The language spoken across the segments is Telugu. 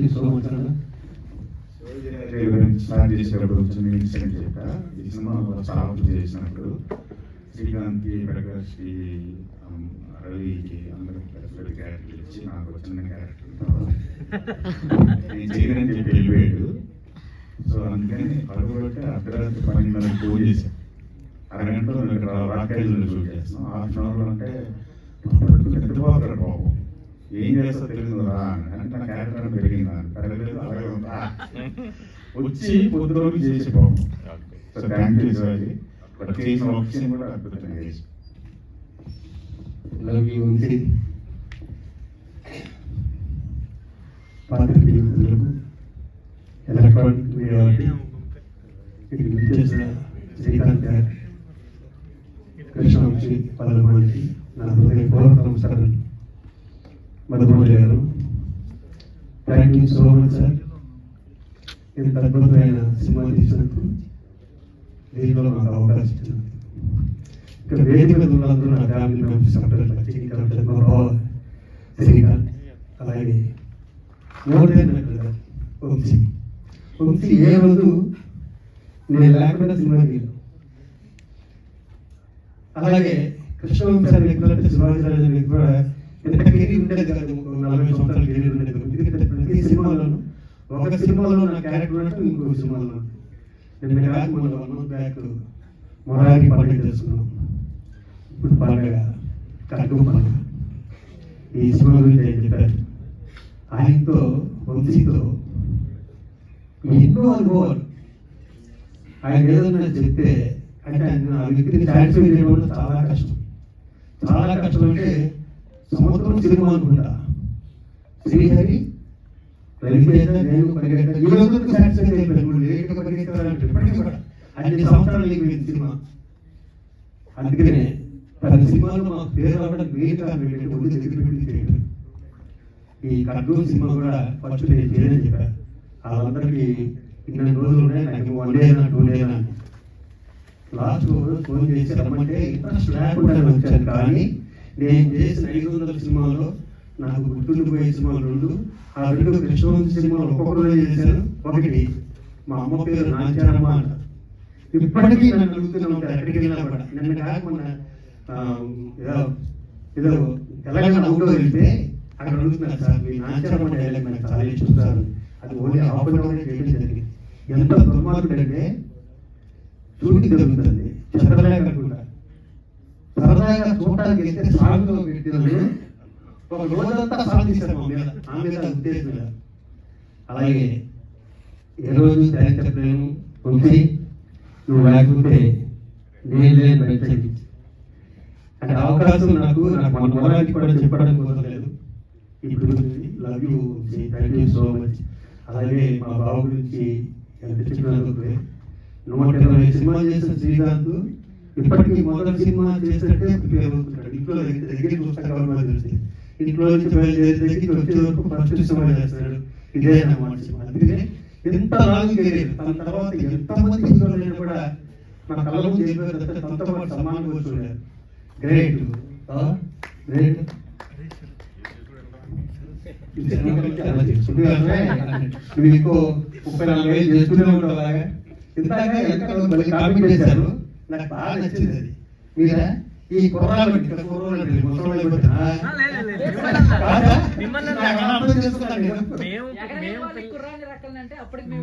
యూ సో మచ్ అన్న. స్టార్ట్ చేసేటప్పుడు కొంచెం ఇన్సిడెంట్ చెప్పా. ఈ సినిమా చాలా చేసినప్పుడు శ్రీకాంత్కి, ప్రకాష్కి, రవికి అందరికి పెద్ద క్యారెక్టర్ ఇచ్చి నాకు చిన్న క్యారెక్టర్ నేను చేయనని చెప్పి వెళ్ళిపోయాడు. సో అందుకని పదకొంటే అర్ధరాత్రి 12 ఫోన్ చేశాను. అరగంటలో ఇక్కడ రాకేజ్లో షూట్ చేస్తాం. హాఫ్ అన్ అవర్లో అంటే నిద్రపోతారు బాబు, ఏం చేస్తా తెలియదు రా అంటే నా క్యారెక్టర్ పెరిగిందా పెరగలేదు, అలాగే ఉందా వచ్చి పొద్దు రోజు చేసి బాబు. So thank you sir. But చేసిన ఆప్షన్ కూడా అద్భుతంగా చేసి. లవ్ యూ ఉంది. పాత్రికేయులకు, ఎలక్ట్రానిక్ మీడియా ఇక్కడికి విచ్చేసిన శ్రీకాంత్ గారు, కృష్ణవంశీ, పల్లెమంది, నా హృదయపూర్వక నమస్కారాలు. మధుమూరి గారు, thank you so much sir. ఇంత అద్భుతమైన సినిమా తీసినందుకు, దీనిలో నాకు అవకాశం ఇచ్చినందుకు. ఇక్కడ వేదిక మీద ఉన్నందుకు నా ఫ్యామిలీ మెంబర్స్ శ్రీకాంత్, అలాగే వంశీ ఏ రోజు నేను లేకుండా సినిమా తీయను. అలాగే కృష్ణవంశీ వ్యక్తులంటే శివాజీ వ్యక్తి కూడా ఎంత కెరీర్ ఉండేది కాదు, 40 సంవత్సరాల కెరీర్ ఉండేది కాదు. ఎందుకంటే ప్రతి సినిమాలోనూ ఒక సినిమాలో నా క్యారెక్టర్ ఉన్నట్టు ఇంకో సినిమాలో నేను బ్యాక్ బ్యాక్ మొరారి పండుగ చేసుకున్నాం. ఇప్పుడు పండుగ కట్టు పండుగ. ఈ సినిమా గురించి ఆయన చెప్పారు. ఆయనతో, వంశీతో ఎన్నో అనుభవాలు. ఆయన ఏదన్నా చెప్తే అంటే ఆయన ఆ వ్యక్తిని సాటిస్ఫై చేయడం చాలా కష్టం. చాలా కష్టం అంటే సముద్రం సినిమా అనుకుంటా. శ్రీహరి, రవితేజ, నేను పరిగెత్తా, ఈ రోజుకి సాటిస్ఫై చేయలేదు. లేక పరిగెత్తాలంటే ఇప్పటికీ కూడా అన్ని సంవత్సరాలు అయిపోయింది సినిమా. అందుకనే ప్రతి సినిమాలో మాకు పేరు రావడం మెయిన్ కారణం ఏంటంటే ఒళ్ళు దగ్గర పెట్టి చేయడం. ఈ ఖడ్గం సినిమా కూడా ఫస్ట్ నేను చేయని చెప్పాను. వాళ్ళందరికీ ఇన్ని రోజులు ఉన్నాయి, నాకు 1 డేనా 2 డేనా. లాస్ట్ ఫోన్ చేసి రమ్మంటే ఇంట్రెస్ట్ లేకుండా వచ్చాను. కానీ నేను చేసిన 500 సినిమాలో నాకు గుర్తుండిపోయే సినిమాలు 2. ఆ 2 కృష్ణవంశీ సినిమాలు ఒక్కొక్కరు చేశాను. ఒకటి మా అమ్మ పేరు నాచారమ్మ అంట. ఇప్పటికీ నన్ను అడుగుతూనే ఉంటారు ఎక్కడికి వెళ్ళినా కూడా. నిన్న కాకుండా ఏదో తెలంగాణ అవుట్లో వెళ్తే అక్కడ అడుగుతున్నారు, సార్ మీ నాచారమ్మ డైలాగ్ నాకు చాలా ఇష్టం సార్. అది ఓన్లీ హాఫ్ అన్ అవర్ చేయడం జరిగింది. ఎంత దుర్మార్గుడు అంటే షూటింగ్ జరుగుతుంది, చదవలేకుండా సరదాగా చూడటానికి వెళ్తే సాగుతో పెట్టినాను. ఒక రోజంతా సాధిస్తాను మా మీద, ఆ మీద ఉద్దేశం మీద. అలాగే ఏ రోజు థ్యాంక్స్ చెప్పలేను. వంశీ, నువ్వు లేకపోతే నేను లేని బయటకి అంటే అవకాశం నాకు మన మొదటి కూడా చెప్పడానికి కుదరలేదు. ఇప్పుడు love you, thank you so much. అలాగే మా బాబు గురించి ఎంత చెప్పినందుకు 120 సినిమాలు చేసిన శ్రీకాంత్ ఇప్పటికీ మొదటి సినిమా చేసినట్టే ప్రిపేర్ అవుతుంటాడు. ఇంట్లో దగ్గర చూస్తాను కాబట్టి తెలుస్తుంది. ఇంట్లో నుంచి దగ్గరికి వచ్చే వరకు ఫస్ట్ సినిమా చేస్తున్నాడు. ఇదే అన్నమాట సినిమా. అందుకనే ఎంత లాంగ్ కెరీర్. తన తర్వాత ఎంతమంది హీరోలైనా కూడా మన కళ్ళ ముందు వెళ్ళిపోయారు, తనతో పాటు సమానంగా కూర్చున్నారు. Great great. నువ్వు ఇంకో 34 ఏళ్ళు చేస్తూనే ఉంటావు. అలాగా ఇంతగా ఎక్కడ కామెంట్ చేశారు, నాకు బాగా నచ్చింది. అది మీరా ఈ కుర్రాలు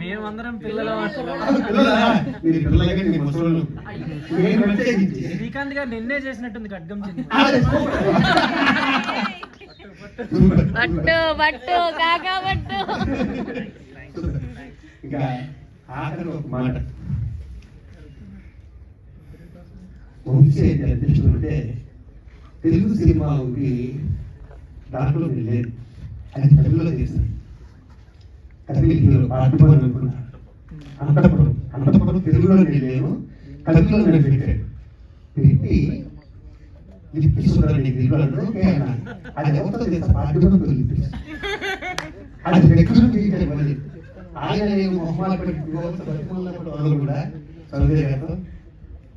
మేమందరం పిల్లలు. శ్రీకాంత్ గారు నిన్నే చేసినట్టుంది ఖడ్గం చిన్న. ఇక ఆఖరి ఒక మాట, వంశీ అధ్యక్షుడు అంటే తెలుగు సినిమాకి దాంట్లో లేదు. అది తెలుగులో చేశాను. కవిలు హీరో పాటుపడి అనుకున్నాను. అంతపురం తెలుగులో నేను కవిలో నేను పెట్టాడు. పెట్టి లిప్పిస్తున్నాను దిగులు. అది ఎవరితో తెలుసా? పాటుపడి లిప్పి అది దగ్గర చేయాలి. మళ్ళీ ఆయన మొహమాల పెట్టి కూడా చదివే కదా.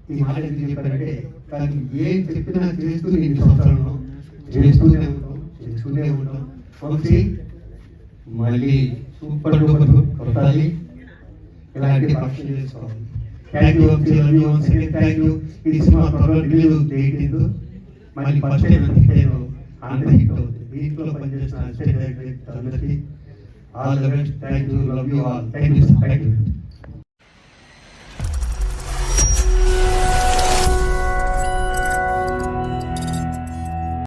ఈ మాట ఎందుకు చెప్పారంటే తనకి ఏం చెప్పినా చేస్తూ నేను సంవత్సరంలో చేస్తూనే ఉంటాం. వంశీ మళ్ళీ సూపర్ డూపర్ కొట్టాలి, ఇలాంటి ఫంక్షన్ చేసుకోవాలి. Thank you once again thank you. ఇది సినిమా త్వరలో రిలీజ్ 18th, మళ్ళీ ఫస్ట్ టైం నేను అంత హిట్ అవుతుంది. దీంట్లో పనిచేసిన అసిస్టెంట్ డైరెక్టర్ అందరికీ all the best. Thank you, love you all. Thank you.